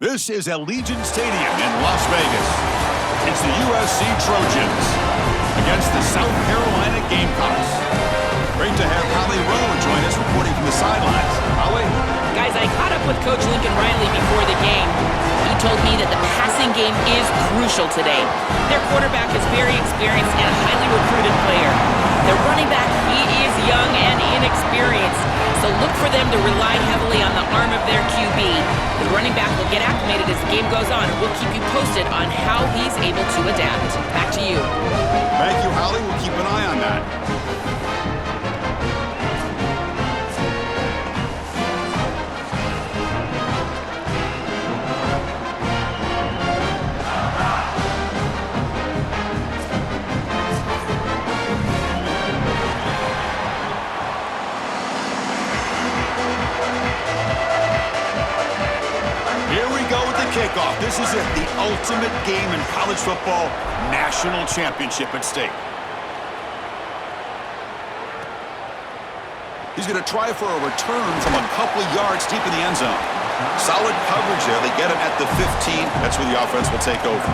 This is Allegiant Stadium in Las Vegas. It's the USC Trojans against the South Carolina Gamecocks. Great to have Holly Rowe join us reporting from the sidelines. Holly? Guys, I caught up with Coach Lincoln Riley before the game. He told me that the passing game is crucial today. Their quarterback is very experienced and a highly recruited player. Their running back, he is young and inexperienced, so look for them to rely heavily on the arm of their QB. The running back will get acclimated as the game goes on, and we'll keep you posted on how he's able to adapt. Back to you. Thank you, Holly. We'll keep an eye on that. Kickoff. This is it, the ultimate game in college football, national championship at stake. He's going to try for a return from a couple of yards deep in the end zone. Solid coverage there. They get him at the 15. That's where the offense will take over.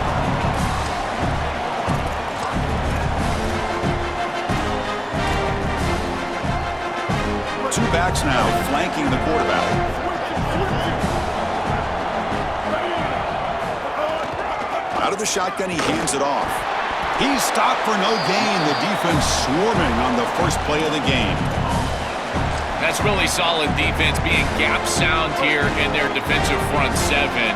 Two backs now flanking the quarterback. Out of the shotgun, he hands it off. He's stopped for no gain. The defense swarming on the first play of the game. That's really solid defense, being gap sound here in their defensive front seven.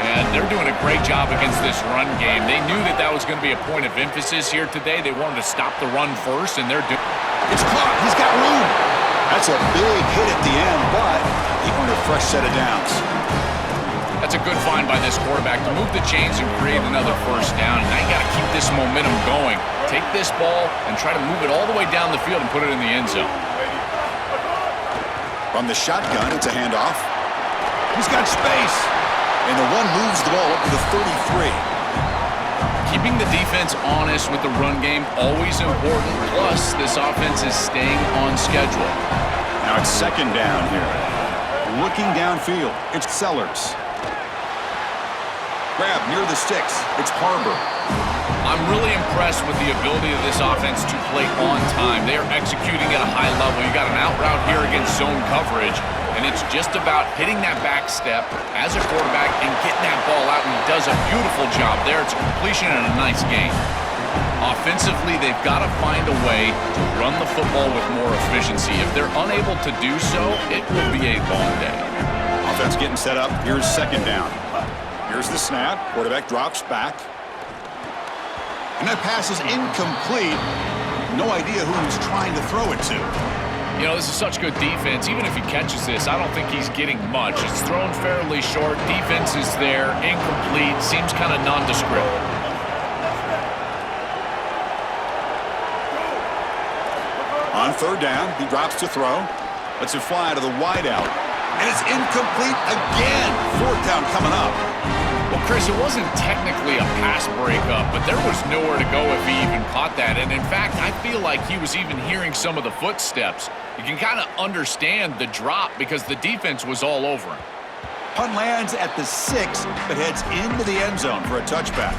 And they're doing a great job against this run game. They knew that that was going to be a point of emphasis here today. They wanted to stop the run first, and they're doing it. It's caught. He's got room. That's a big hit at the end, but he earned a fresh set of downs. That's a good find by this quarterback to move the chains and create another first down. Now you got to keep this momentum going. Take this ball and try to move it all the way down the field and put it in the end zone. From the shotgun, it's a handoff. He's got space. And the one moves the ball up to the 33. Keeping the defense honest with the run game, always important. Plus, this offense is staying on schedule. Now it's second down here. looking downfield. It's Sellers. Grab near the sticks. It's Harbor. I'm really impressed with the ability of this offense to play on time. They are executing at a high level. You got an out route here against zone coverage, and it's just about hitting that back step as a quarterback and getting that ball out, and he does a beautiful job there. It's a completion and a nice game. Offensively, they've got to find a way to run the football with more efficiency. If they're unable to do so, it will be a long day. Offense getting set up. Here's second down. Here's the snap. Quarterback drops back. And that pass is incomplete. No idea who he's trying to throw it to. You know, this is such good defense. Even if he catches this, I don't think he's getting much. It's thrown fairly short. Defense is there. Incomplete. Seems kind of nondescript. On third down, he drops to throw. Lets it fly to the wideout. And it's incomplete again. Fourth down coming up. Well, Chris, it wasn't technically a pass breakup, but there was nowhere to go if he even caught that. And in fact, I feel like he was even hearing some of the footsteps. You can kind of understand the drop because the defense was all over him. Punt lands at the 6, but heads into the end zone for a touchback.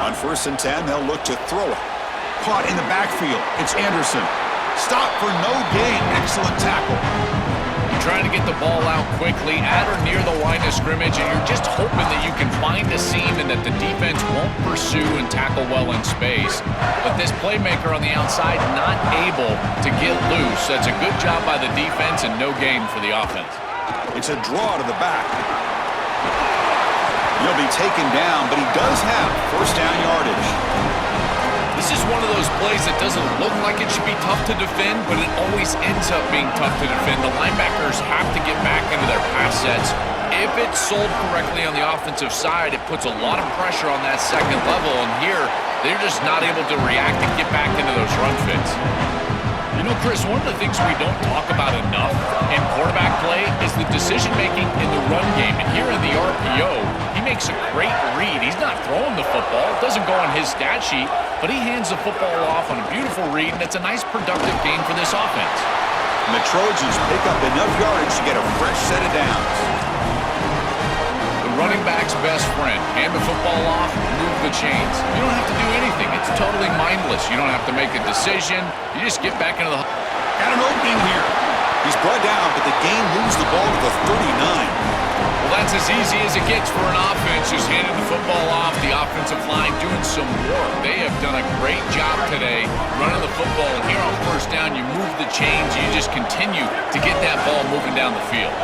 On 1st and 10, they'll look to throw it. Caught in the backfield. It's Anderson. Stop for no gain. Excellent tackle. You're trying to get the ball out quickly at or near the line of scrimmage, and you're just hoping that you can find a seam and that the defense won't pursue and tackle well in space. But this playmaker on the outside not able to get loose. That's a good job by the defense and no gain for the offense. It's a draw to the back. He'll be taken down, but he does have first down yardage. This is one of those plays that doesn't look like it should be tough to defend, but it always ends up being tough to defend. The linebackers have to get back into their pass sets. If it's sold correctly on the offensive side, it puts a lot of pressure on that second level, and here they're just not able to react and get back into those run fits. You know, Chris, one of the things we don't talk about enough in quarterback play is the decision-making in the run game. And here in the RPO, he makes a great read. He's not throwing the football. It doesn't go on his stat sheet, but he hands the football off on a beautiful read, and it's a nice productive game for this offense. And the Trojans pick up enough yardage to get a fresh set of downs. The running back's best friend. Hand the football off, move the chains. You don't have to do anything. It's totally mindless. You don't have to make a decision. You just get back into the... Got an opening here. He's brought down, but the game moves the ball to the 39. Well, that's as easy as it gets for an offense. Just handing the football off, the offensive line doing some work. They have done a great job today running the football. And here on first down, you move the chains. You just continue to get that ball moving down the field.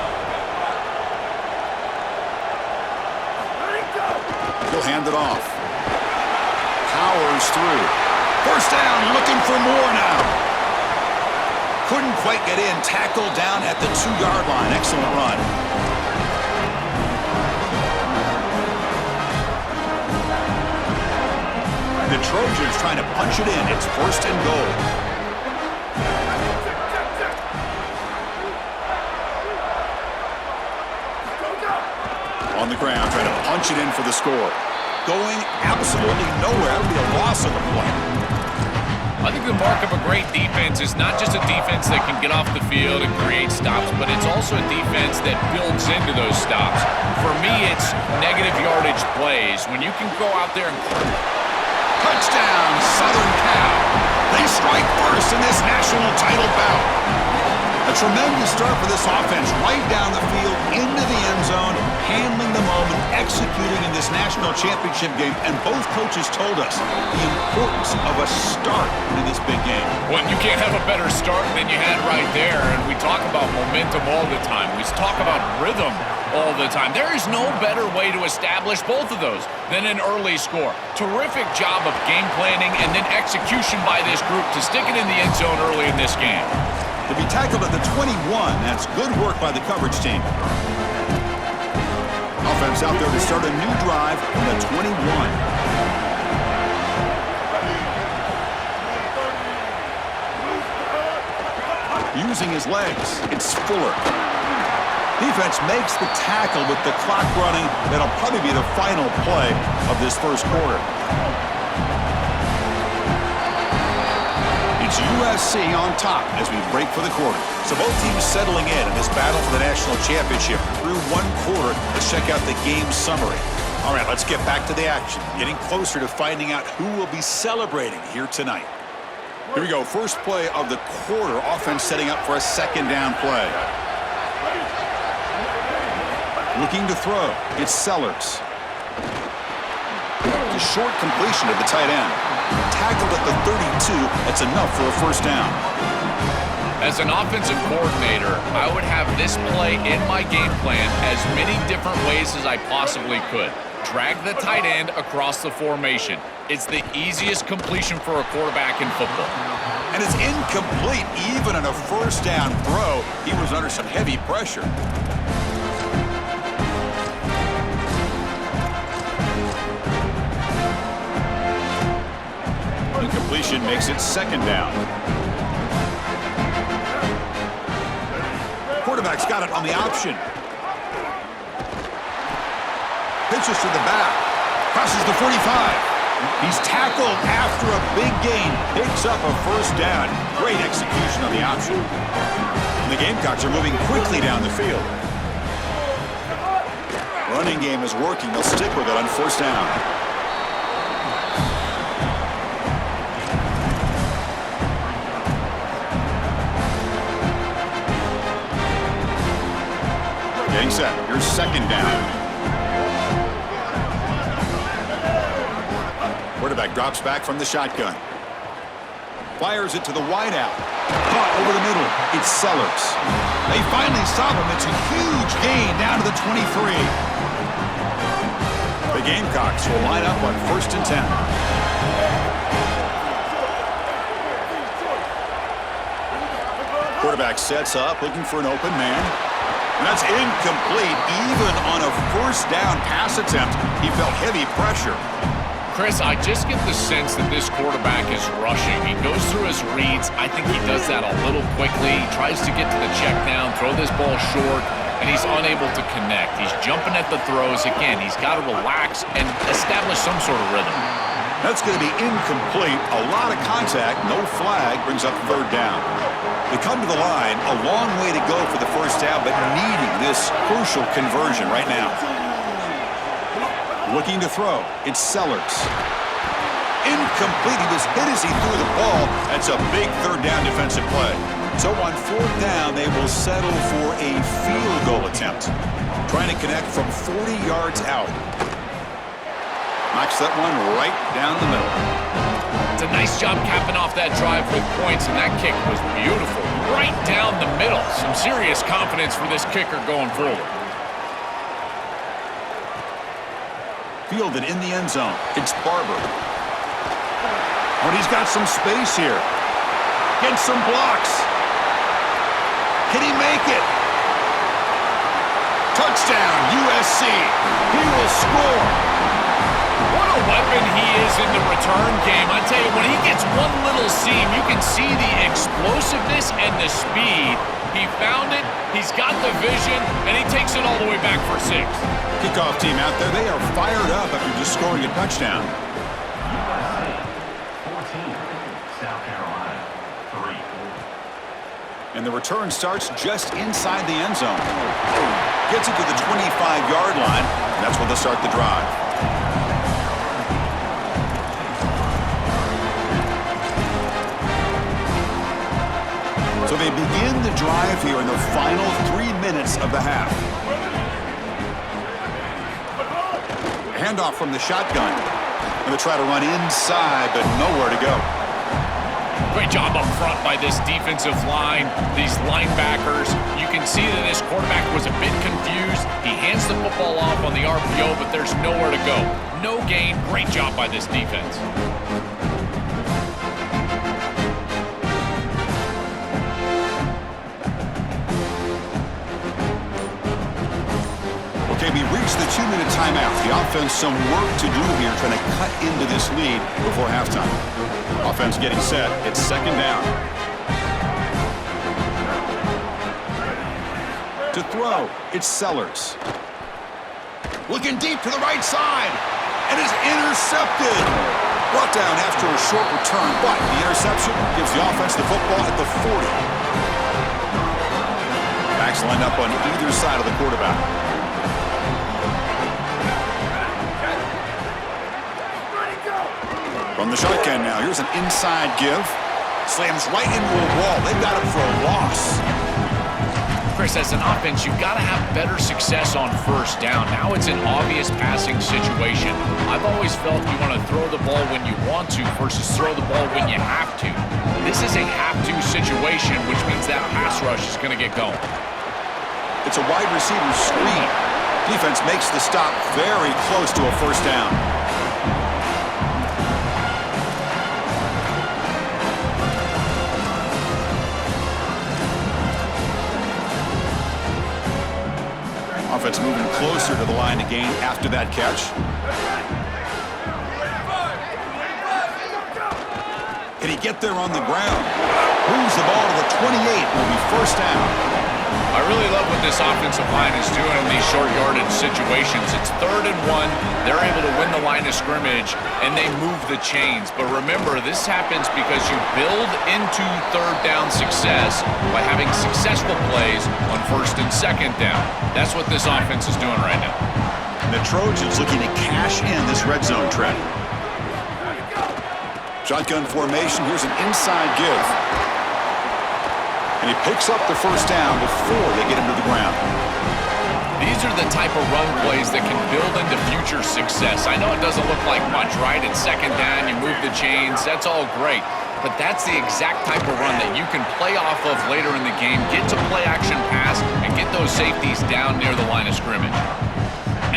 He'll hand it off. Powers through. First down, looking for more now. Couldn't quite get in. Tackled down at the 2-yard line. Excellent run. The Trojans trying to punch it in. It's first and goal. On the ground, trying to punch it in for the score. Going absolutely nowhere. That would be a loss of the play. I think the mark of a great defense is not just a defense that can get off the field and create stops, but it's also a defense that builds into those stops. For me, it's negative yardage plays. When you can go out there and... Touchdown, Southern Cal. They strike first in this national title bout. A tremendous start for this offense, right down the field, into the end zone, handling the moment, executing in this national championship game. And both coaches told us the importance of a start in this big game. Well, you can't have a better start than you had right there. And we talk about momentum all the time. We talk about rhythm all the time. There is no better way to establish both of those than an early score. Terrific job of game planning and then execution by this group to stick it in the end zone early in this game. To be tackled at the 21, that's good work by the coverage team. Offense out there to start a new drive from the 21. Using his legs, it's Fuller. Defense makes the tackle with the clock running. That'll probably be the final play of this first quarter. It's USC on top as we break for the quarter. So both teams settling in this battle for the national championship through one quarter. Let's check out the game summary. All right, let's get back to the action. Getting closer to finding out who will be celebrating here tonight. Here we go. First play of the quarter. Offense setting up for a second down play. Looking to throw. It's Sellers. The short completion to the tight end. Tackled at the 32. That's enough for a first down. As an offensive coordinator, I would have this play in my game plan as many different ways as I possibly could. Drag the tight end across the formation. It's the easiest completion for a quarterback in football. And it's incomplete even on a first down throw. He was under some heavy pressure. Incompletion makes it second down. Quarterback's got it on the option. Pitches to the back. Crosses the 45. He's tackled after a big gain. Picks up a first down. Great execution on the option. And the Gamecocks are moving quickly down the field. Running game is working. They'll stick with it on first down. Getting set. Here's second down. Quarterback drops back from the shotgun. Fires it to the wideout. Caught over the middle. It's Sellers. They finally stop him. It's a huge gain down to the 23. The Gamecocks will line up on 1st and 10. Quarterback sets up, looking for an open man. And that's incomplete. Even on a first down pass attempt, he felt heavy pressure. Chris, I just get the sense that this quarterback is rushing. He goes through his reads. I think he does that a little quickly. He tries to get to the check down, throw this ball short, and he's unable to connect. He's jumping at the throws. Again, he's got to relax and establish some sort of rhythm. That's going to be incomplete. A lot of contact. No flag. Brings up third down. They come to the line. A long way to go for the first down, but needing this crucial conversion right now. Looking to throw. It's Sellers. Incomplete. He was hit as he threw the ball. That's a big third down defensive play. So on fourth down, they will settle for a field goal attempt. Trying to connect from 40 yards out. Knocks that one right down the middle. It's a nice job capping off that drive with points, and that kick was beautiful. Right down the middle. Some serious confidence for this kicker going forward. Fielded in the end zone. It's Barber. But he's got some space here. Gets some blocks. Can he make it? Touchdown, USC. He will score. What a weapon he is in the return game. I tell you, when he gets one little seam, you can see the explosiveness and the speed. He found it, he's got the vision, and he takes it all the way back for 6. Kickoff team out there, they are fired up after just scoring a touchdown. 14, South Carolina, 3. And the return starts just inside the end zone. Gets it to the 25-yard line, and that's where they'll start the drive. So they begin the drive here in the final 3 minutes of the half. Handoff from the shotgun. Going to try to run inside, but nowhere to go. Great job up front by this defensive line, these linebackers. You can see that this quarterback was a bit confused. He hands the football off on the RPO, but there's nowhere to go. No gain. Great job by this defense. Okay, we reached the 2-minute timeout. The offense some work to do here, trying to cut into this lead before halftime. Offense getting set. It's second down. To to throw. It's Sellers. Looking deep to the right side. And is intercepted. Brought down after a short return, but the interception gives the offense the football at the 40. Backs lined up on either side of the quarterback. From the shotgun now, here's an inside give. Slams right into a wall. They've got him for a loss. Chris, as an offense, you've got to have better success on first down. Now it's an obvious passing situation. I've always felt you want to throw the ball when you want to versus throw the ball when you have to. This is a have-to situation, which means that pass rush is going to get going. It's a wide receiver screen. Defense makes the stop very close to a first down. Offense moving closer to the line to gain after that catch. Can he get there on the ground? Moves the ball to the 28. Will be first down. I really love what this offensive line is doing in these short yardage situations. It's 3rd and 1. They're able to win the line of scrimmage, and they move the chains. But remember, this happens because you build into 3rd down success by having successful plays on 1st and 2nd down. That's what this offense is doing right now. The Trojans looking to cash in this red zone trend. Shotgun formation. Here's an inside give. And he picks up the first down before they get him to the ground. These are the type of run plays that can build into future success. I know it doesn't look like much, right? It's 2nd down, you move the chains, that's all great. But that's the exact type of run that you can play off of later in the game, get to play action pass, and get those safeties down near the line of scrimmage.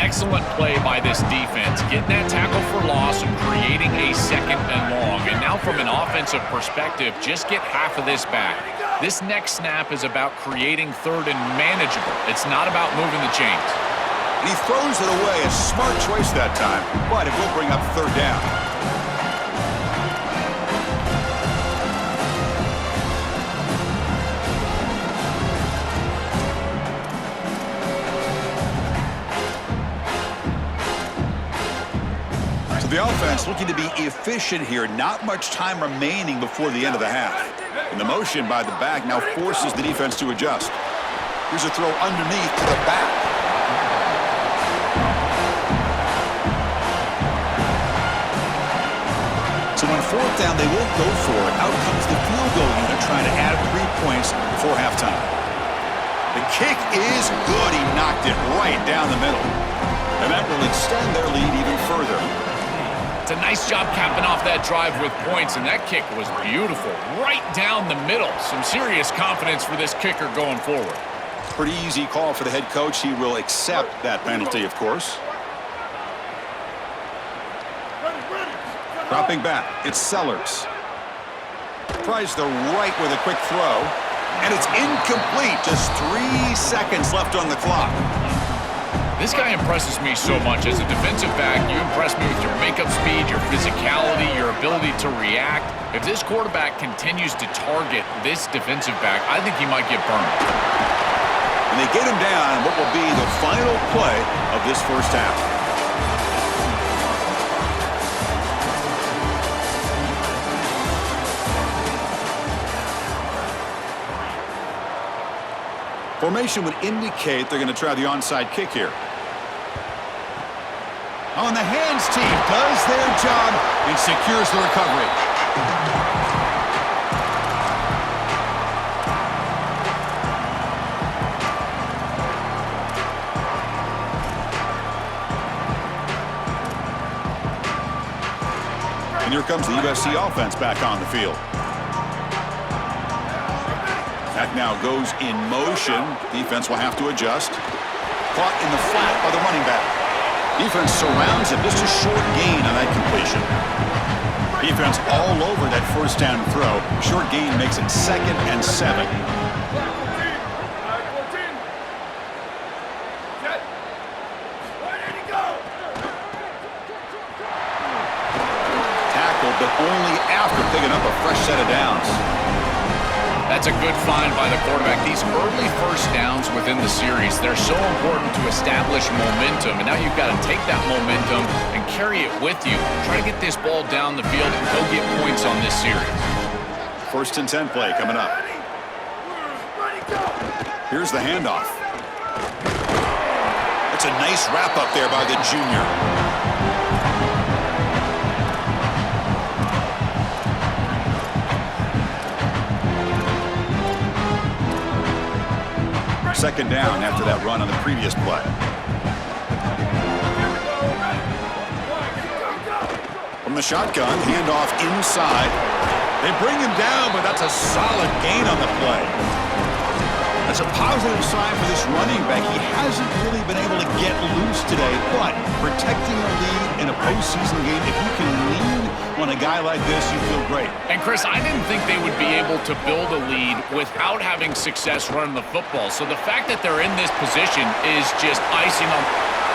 Excellent play by this defense, getting that tackle for loss and creating a 2nd and long. And now from an offensive perspective, just get half of this back. This next snap is about creating 3rd and manageable. It's not about moving the chains. And he throws it away. A smart choice that time, but it will bring up 3rd down. So the offense looking to be efficient here. Not much time remaining before the end of the half. And the motion by the back now forces the defense to adjust. Here's a throw underneath to the back. So on 4th down, they won't go for it. Out comes the field goal unit trying to add 3 points before halftime. The kick is good. He knocked it right down the middle. And that will extend their lead even further. It's a nice job capping off that drive with points, and that kick was beautiful. Right down the middle. Some serious confidence for this kicker going forward. Pretty easy call for the head coach. He will accept that penalty, of course. Dropping back, it's Sellers. Tries the right with a quick throw, and it's incomplete. Just 3 seconds left on the clock. This guy impresses me so much. As a defensive back, you impress me with your makeup speed, your physicality, your ability to react. If this quarterback continues to target this defensive back, I think he might get burned. And they get him down in what will be the final play of this first half. Formation would indicate they're going to try the onside kick here. On the hands team does their job and secures the recovery. And here comes the USC offense back on the field. That now goes in motion. Defense will have to adjust. Caught in the flat by the running back. Defense surrounds him. Just a short gain on that completion. Defense all over that first down throw. Short gain makes it 2nd and 7. Tackled, but only after picking up a fresh set of downs. That's a good find by the quarterback. These early first downs within the series, they're so important to establish momentum. And now you've got to take that momentum and carry it with you. Try to get this ball down the field and go get points on this series. 1st and 10 play coming up. Here's the handoff. That's a nice wrap up there by the junior. Second down after that run on the previous play. From the shotgun, handoff inside. They bring him down, but that's a solid gain on the play. That's a positive sign for this running back. He hasn't really been able to get loose today, but protecting a lead in a postseason game, if you can lean on a guy like this, you feel great. And Chris, I didn't think they would be able to build a lead without having success running the football. So the fact that they're in this position is just icing on.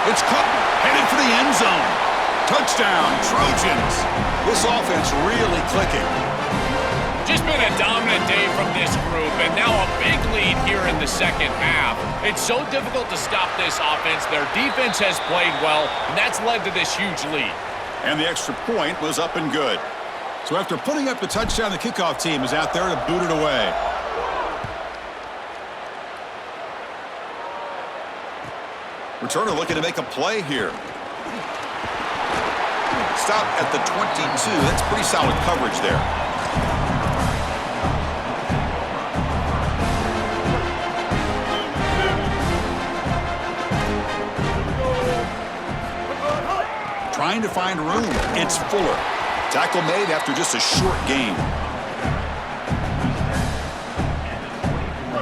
It's caught, headed for the end zone. Touchdown, Trojans. This offense really clicking. Just been a dominant day from this group, and now a big lead here in the second half. It's so difficult to stop this offense. Their defense has played well, and that's led to this huge lead. And the extra point was up and good. So after putting up the touchdown, the kickoff team is out there to boot it away. Returner looking to make a play here. Stop at the 22. That's pretty solid coverage there. Trying to find room. It's Fuller. Tackle made after just a short gain.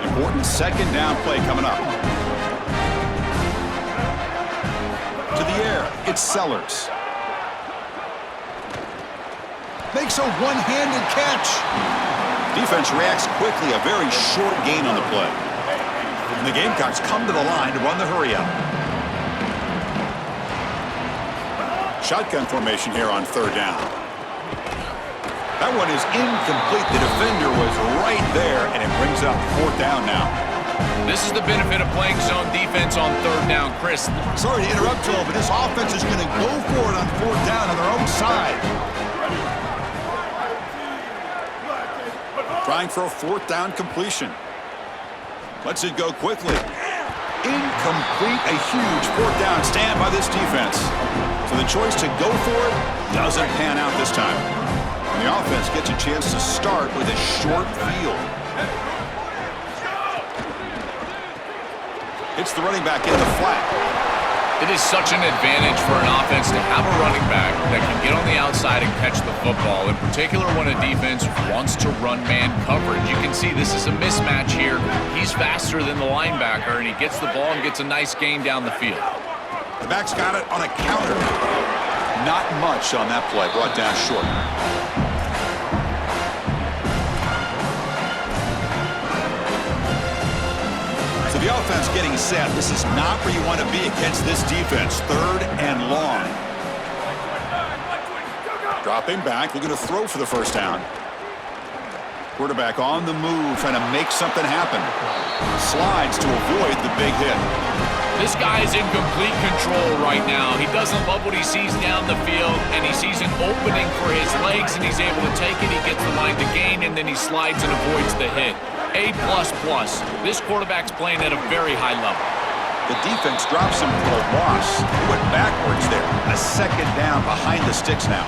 Important second down play coming up. To the air. It's Sellers. Makes a one-handed catch. Defense reacts quickly. A very short gain on the play. And the Gamecocks come to the line to run the hurry-up. Shotgun formation here on 3rd down. That one is incomplete. The defender was right there, and it brings up 4th down now. This is the benefit of playing zone defense on 3rd down, Chris. Sorry to interrupt, Joel, but this offense is going to go for it on 4th down on their own side. Trying for a 4th down completion. Lets it go quickly. Incomplete. A huge 4th down stand by this defense. So the choice to go for it doesn't pan out this time. And the offense gets a chance to start with a short field. It's the running back in the flat. It is such an advantage for an offense to have a running back that can get on the outside and catch the football, in particular when a defense wants to run man coverage. You can see this is a mismatch here. He's faster than the linebacker, and he gets the ball and gets a nice gain down the field. The back's got it on a counter. Not much on that play, brought down short. So the offense getting set. This is not where you want to be against this defense. 3rd and long. Dropping back, looking to throw for the 1st down. Quarterback on the move, trying to make something happen. Slides to avoid the big hit. This guy's in complete control right now. He doesn't love what he sees down the field, and he sees an opening for his legs, and he's able to take it. He gets the line to gain, and then he slides and avoids the hit. A++. This quarterback's playing at a very high level. The defense drops him for a loss. He went backwards there. A 2nd down behind the sticks now.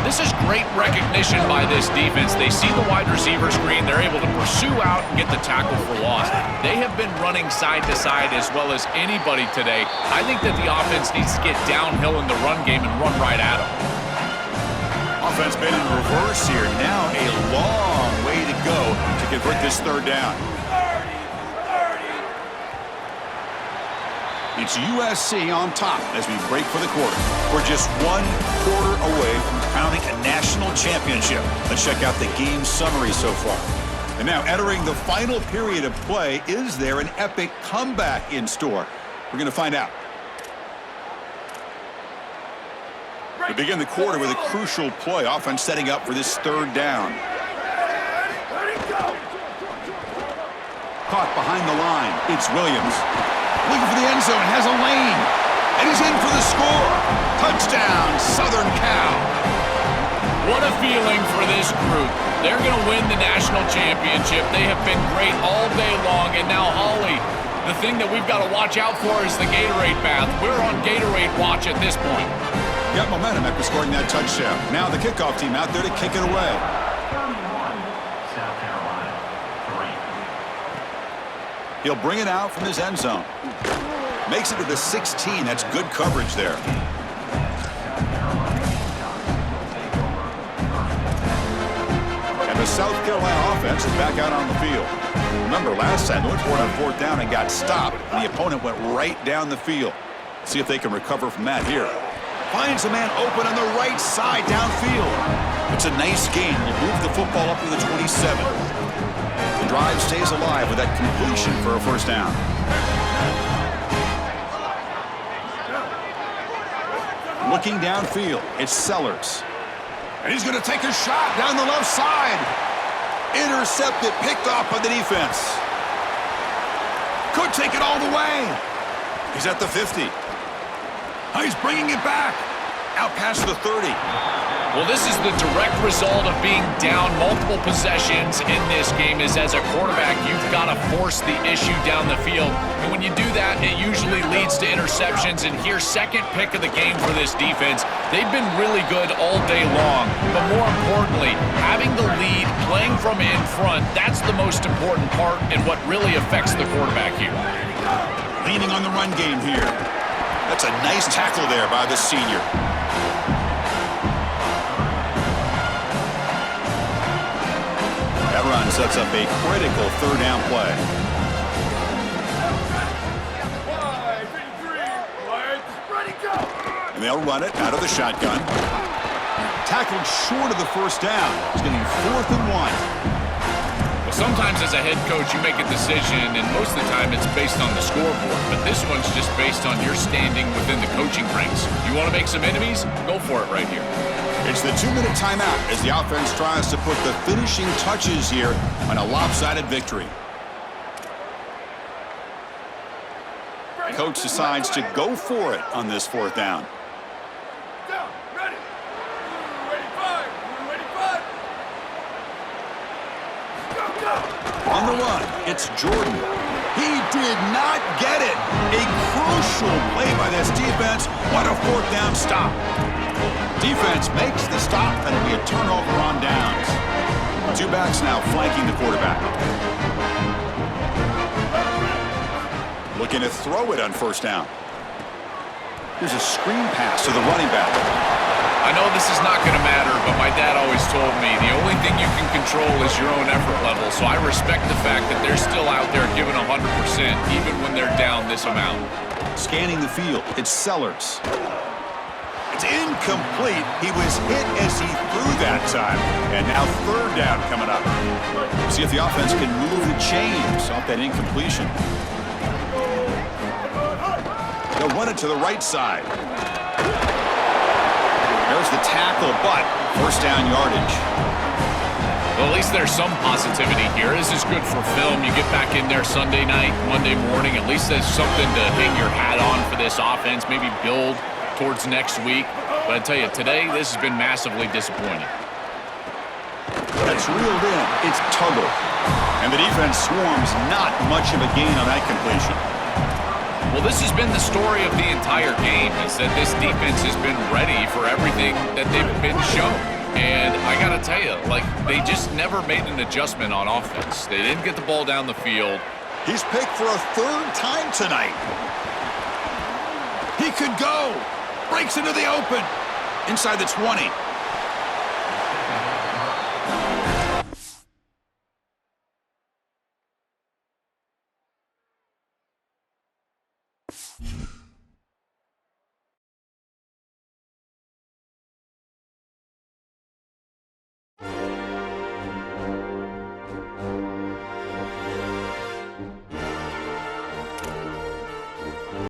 This is great recognition by this defense. They see the wide receiver screen. They're able to pursue out and get the tackle for loss. They have been running side to side as well as anybody today. I think that the offense needs to get downhill in the run game and run right at them. Offense been in reverse here. Now a long way to go to convert this 3rd down. It's USC on top as we break for the quarter. We're just 1 quarter away from crowning a national championship. Let's check out the game summary so far. And now entering the final period of play, is there an epic comeback in store? We're going to find out. We begin the quarter with a crucial play. Offense setting up for this 3rd down. caught behind the line. It's Williams. Looking for the end zone, has a lane. And he's in for the score. Touchdown, Southern Cal. What a feeling for this group. They're going to win the national championship. They have been great all day long. And now, Holly, the thing that we've got to watch out for is the Gatorade bath. We're on Gatorade watch at this point. Got momentum after scoring that touchdown. Now the kickoff team out there to kick it away. 31, South Carolina, 3. He'll bring it out from his end zone. Makes it to the 16. That's good coverage there. And the South Carolina offense is back out on the field. Remember, last time they went for it on 4th down and got stopped, and the opponent went right down the field. See if they can recover from that here. Finds a man open on the right side downfield. It's a nice gain. Will move the football up to the 27. The drive stays alive with that completion for a 1st down. Looking downfield, it's Sellers. And he's going to take a shot down the left side. Intercepted, picked off by the defense. Could take it all the way. He's at the 50. He's bringing it back. Out past the 30. Well, this is the direct result of being down multiple possessions in this game. Is as a quarterback, you've got to force the issue down the field. And when you do that, it usually leads to interceptions. And here's 2nd pick of the game for this defense. They've been really good all day long. But more importantly, having the lead, playing from in front, that's the most important part and what really affects the quarterback here. Leaning on the run game here. That's a nice tackle there by the senior. That run sets up a critical 3rd down play. And they'll run it out of the shotgun. Tackled short of the 1st down. It's getting 4th and 1. Well, sometimes as a head coach, you make a decision, and most of the time it's based on the scoreboard. But this one's just based on your standing within the coaching ranks. You want to make some enemies? Go for it right here. It's the 2-minute timeout as the offense tries to put the finishing touches here on a lopsided victory. Coach decides to go for it on this 4th down. On the run, it's Jordan. He did not get it. A crucial play by this defense. What a 4th down stop. Defense makes the stop, and it'll be a turnover on downs. 2 backs now flanking the quarterback. Looking to throw it on 1st down. Here's a screen pass to the running back. I know this is not going to matter, but my dad always told me the only thing you can control is your own effort level. So I respect the fact that they're still out there giving 100% even when they're down this amount. Scanning the field, it's Sellers. It's incomplete. He was hit as he threw that time. And now 3rd down coming up. See if the offense can move the chains off that incompletion. They'll run it to the right side. There's the tackle, but 1st down yardage. Well, at least there's some positivity here. This is good for film. You get back in there Sunday night, Monday morning. At least there's something to hang your hat on for this offense. Maybe build towards next week. But I tell you, today, this has been massively disappointing. That's reeled in. It's Tuggle. And the defense swarms not much of a gain on that completion. Well, this has been the story of the entire game, is that this defense has been ready for everything that they've been shown. And I got to tell you, like, they just never made an adjustment on offense. They didn't get the ball down the field. He's picked for a 3rd time tonight. He could go. Breaks into the open. Inside the 20.